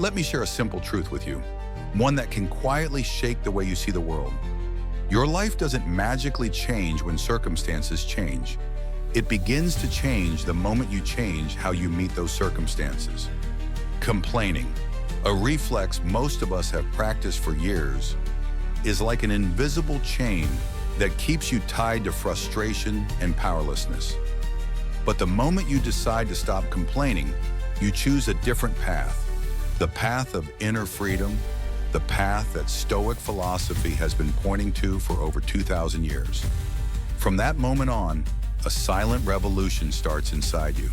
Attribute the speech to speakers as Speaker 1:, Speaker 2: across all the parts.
Speaker 1: Let me share a simple truth with you, one that can quietly shake the way you see the world. Your life doesn't magically change when circumstances change. It begins to change the moment you change how you meet those circumstances. Complaining, a reflex most of us have practiced for years, is like an invisible chain that keeps you tied to frustration and powerlessness. But the moment you decide to stop complaining, you choose a different path, the path of inner freedom, the path that Stoic philosophy has been pointing to for over 2,000 years. From that moment on, a silent revolution starts inside you,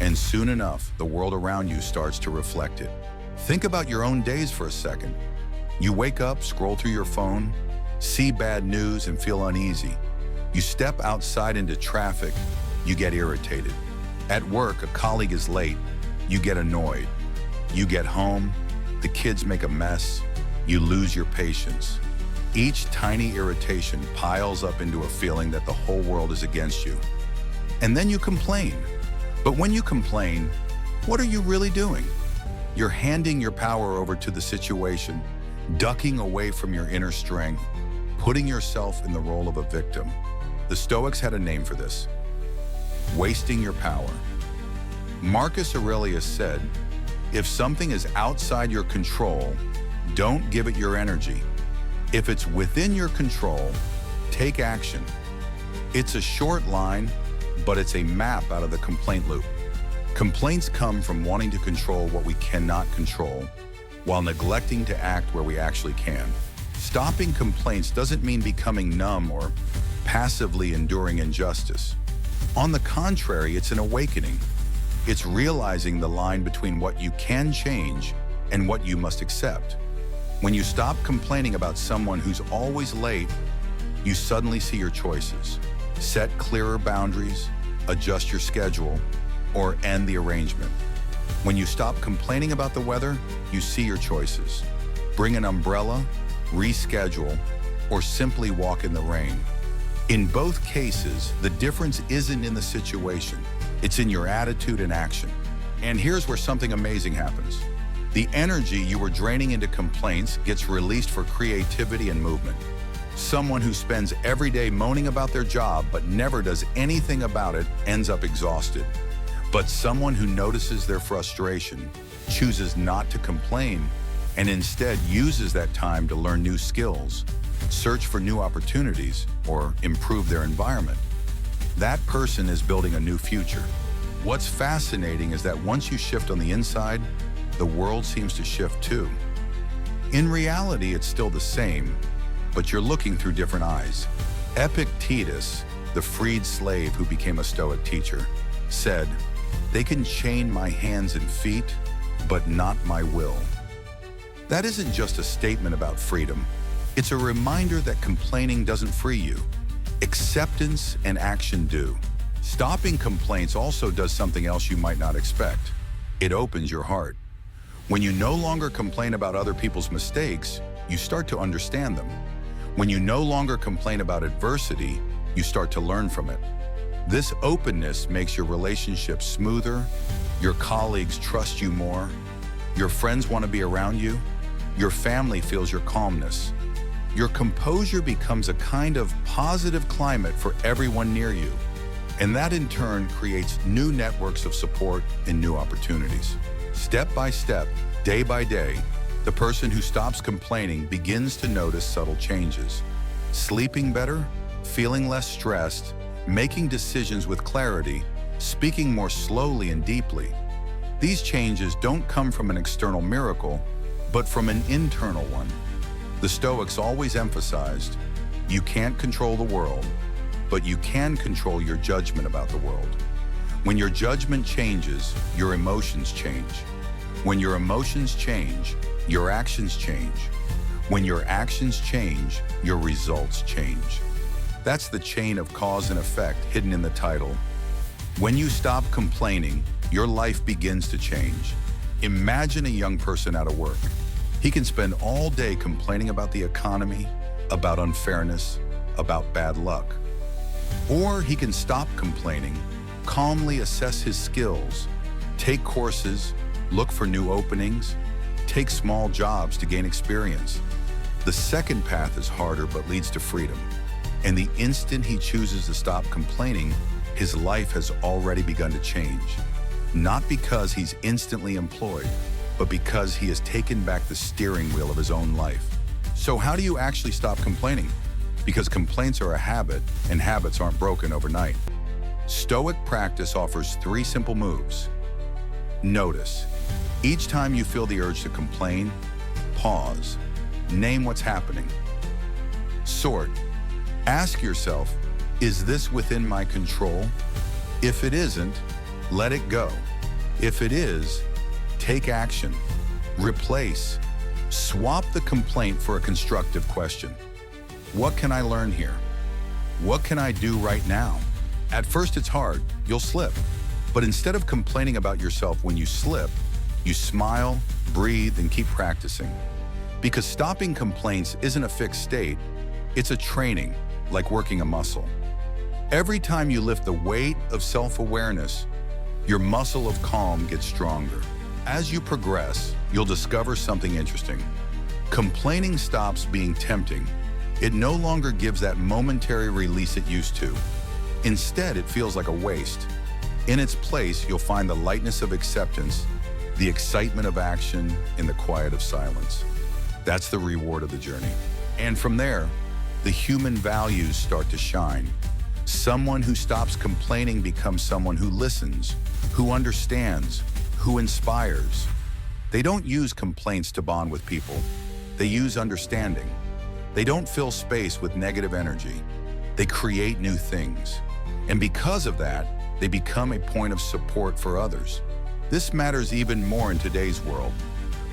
Speaker 1: and soon enough, the world around you starts to reflect it. Think about your own days for a second. You wake up, scroll through your phone, see bad news and feel uneasy. You step outside into traffic, you get irritated. At work, a colleague is late, you get annoyed. You get home, the kids make a mess, you lose your patience. Each tiny irritation piles up into a feeling that the whole world is against you. And then you complain. But when you complain, what are you really doing? You're handing your power over to the situation, ducking away from your inner strength, putting yourself in the role of a victim. The Stoics had a name for this: wasting your power. Marcus Aurelius said, if something is outside your control, don't give it your energy. If it's within your control, take action. It's a short line, but it's a map out of the complaint loop. Complaints come from wanting to control what we cannot control, while neglecting to act where we actually can. Stopping complaints doesn't mean becoming numb or passively enduring injustice. On the contrary, it's an awakening. It's realizing the line between what you can change and what you must accept. When you stop complaining about someone who's always late, you suddenly see your choices. Set clearer boundaries, adjust your schedule, or end the arrangement. When you stop complaining about the weather, you see your choices. Bring an umbrella, reschedule, or simply walk in the rain. In both cases, the difference isn't in the situation. It's in your attitude and action. And here's where something amazing happens. The energy you were draining into complaints gets released for creativity and movement. Someone who spends every day moaning about their job but never does anything about it ends up exhausted. But someone who notices their frustration, chooses not to complain, and instead uses that time to learn new skills, search for new opportunities, or improve their environment, that person is building a new future. What's fascinating is that once you shift on the inside, the world seems to shift too. In reality, it's still the same, but you're looking through different eyes. Epictetus, the freed slave who became a Stoic teacher, said, "They can chain my hands and feet, but not my will." That isn't just a statement about freedom. It's a reminder that complaining doesn't free you. Acceptance and action do. Stopping complaints also does something else you might not expect. It opens your heart. When you no longer complain about other people's mistakes, you start to understand them. When you no longer complain about adversity, you start to learn from it. This openness makes your relationships smoother, your colleagues trust you more, your friends want to be around you, your family feels your calmness. Your composure becomes a kind of positive climate for everyone near you, and that in turn creates new networks of support and new opportunities. Step by step, day by day, the person who stops complaining begins to notice subtle changes. Sleeping better, feeling less stressed, making decisions with clarity, speaking more slowly and deeply. These changes don't come from an external miracle, but from an internal one. The Stoics always emphasized, you can't control the world, but you can control your judgment about the world. When your judgment changes, your emotions change. When your emotions change, your actions change. When your actions change, your results change. That's the chain of cause and effect hidden in the title. When you stop complaining, your life begins to change. Imagine a young person out of work. He can spend all day complaining about the economy, about unfairness, about bad luck. Or he can stop complaining, calmly assess his skills, take courses, look for new openings, take small jobs to gain experience. The second path is harder but leads to freedom. And the instant he chooses to stop complaining, his life has already begun to change. Not because he's instantly employed, but because he has taken back the steering wheel of his own life. So how do you actually stop complaining? Because complaints are a habit, and habits aren't broken overnight. Stoic practice offers 3 simple moves. Notice. Each time you feel the urge to complain, pause. Name what's happening. Sort. Ask yourself, is this within my control? If it isn't, let it go. If it is, take action. Replace. Swap the complaint for a constructive question. What can I learn here? What can I do right now? At first it's hard, you'll slip. But instead of complaining about yourself when you slip, you smile, breathe, and keep practicing. Because stopping complaints isn't a fixed state, it's a training, like working a muscle. Every time you lift the weight of self-awareness, your muscle of calm gets stronger. As you progress, you'll discover something interesting. Complaining stops being tempting. It no longer gives that momentary release it used to. Instead, it feels like a waste. In its place, you'll find the lightness of acceptance, the excitement of action, and the quiet of silence. That's the reward of the journey. And from there, the human values start to shine. Someone who stops complaining becomes someone who listens, who understands, who inspires. They don't use complaints to bond with people. They use understanding. They don't fill space with negative energy. They create new things. And because of that, they become a point of support for others. This matters even more in today's world,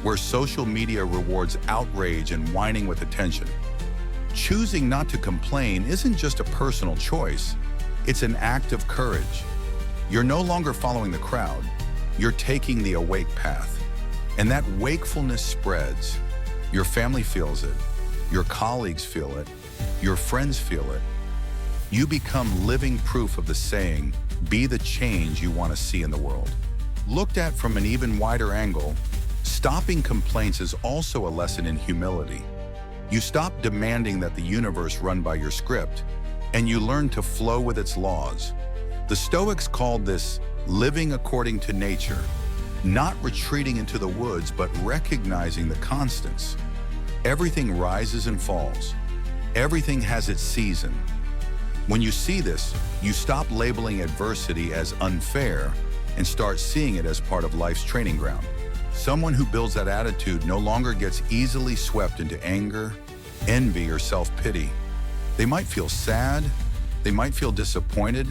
Speaker 1: where social media rewards outrage and whining with attention. Choosing not to complain isn't just a personal choice, it's an act of courage. You're no longer following the crowd, you're taking the awake path. And that wakefulness spreads. Your family feels it, your colleagues feel it, your friends feel it. You become living proof of the saying, be the change you want to see in the world. Looked at from an even wider angle, stopping complaints is also a lesson in humility. You stop demanding that the universe run by your script, and you learn to flow with its laws. The Stoics called this living according to nature, not retreating into the woods, but recognizing the constants. Everything rises and falls. Everything has its season. When you see this, you stop labeling adversity as unfair and start seeing it as part of life's training ground. Someone who builds that attitude no longer gets easily swept into anger, envy, or self-pity. They might feel sad, they might feel disappointed,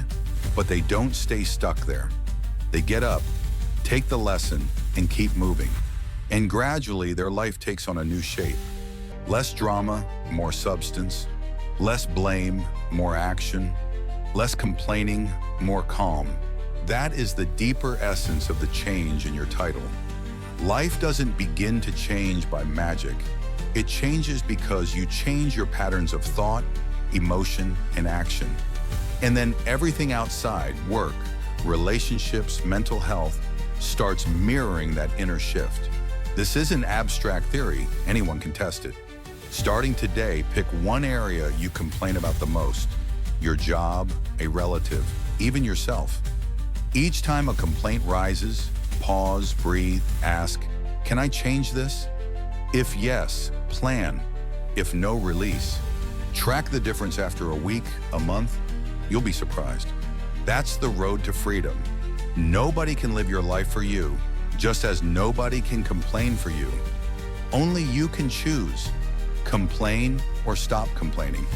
Speaker 1: but they don't stay stuck there. They get up, take the lesson, and keep moving. And gradually, their life takes on a new shape. Less drama, more substance. Less blame, more action. Less complaining, more calm. That is the deeper essence of the change in your title. Life doesn't begin to change by magic. It changes because you change your patterns of thought, emotion, and action. And then everything outside, work, relationships, mental health, starts mirroring that inner shift. This isn't abstract theory, anyone can test it. Starting today, pick one area you complain about the most: your job, a relative, even yourself. Each time a complaint rises, pause, breathe, ask, can I change this? If yes, plan. If no, release. Track the difference after a week, a month. You'll be surprised. That's the road to freedom. Nobody can live your life for you, just as nobody can complain for you. Only you can choose. Complain or stop complaining.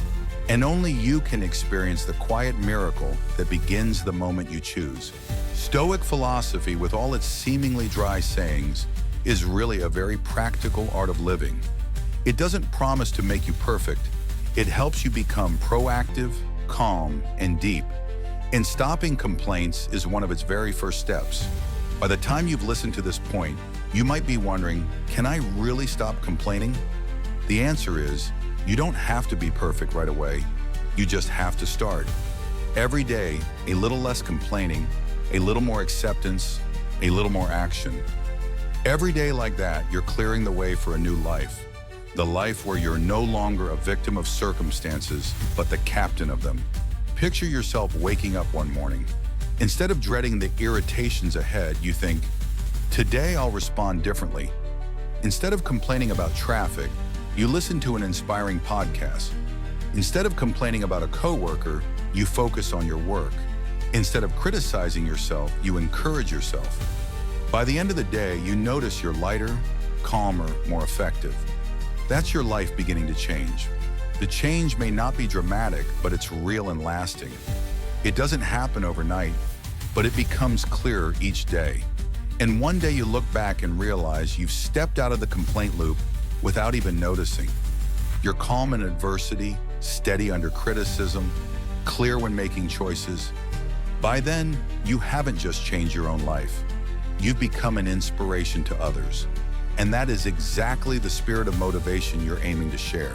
Speaker 1: And only you can experience the quiet miracle that begins the moment you choose. Stoic philosophy, with all its seemingly dry sayings, is really a very practical art of living. It doesn't promise to make you perfect. It helps you become proactive, calm, and deep. And stopping complaints is one of its very first steps. By the time you've listened to this point, you might be wondering, can I really stop complaining? The answer is, you don't have to be perfect right away. You just have to start. Every day, a little less complaining, a little more acceptance, a little more action. Every day like that, you're clearing the way for a new life. The life where you're no longer a victim of circumstances, but the captain of them. Picture yourself waking up one morning. Instead of dreading the irritations ahead, you think, today I'll respond differently. Instead of complaining about traffic, you listen to an inspiring podcast. Instead of complaining about a coworker, you focus on your work. Instead of criticizing yourself, you encourage yourself. By the end of the day, you notice you're lighter, calmer, more effective. That's your life beginning to change. The change may not be dramatic, but it's real and lasting. It doesn't happen overnight, but it becomes clearer each day. And one day you look back and realize you've stepped out of the complaint loop without even noticing. You're calm in adversity, steady under criticism, clear when making choices. By then, you haven't just changed your own life. You've become an inspiration to others. And that is exactly the spirit of motivation you're aiming to share.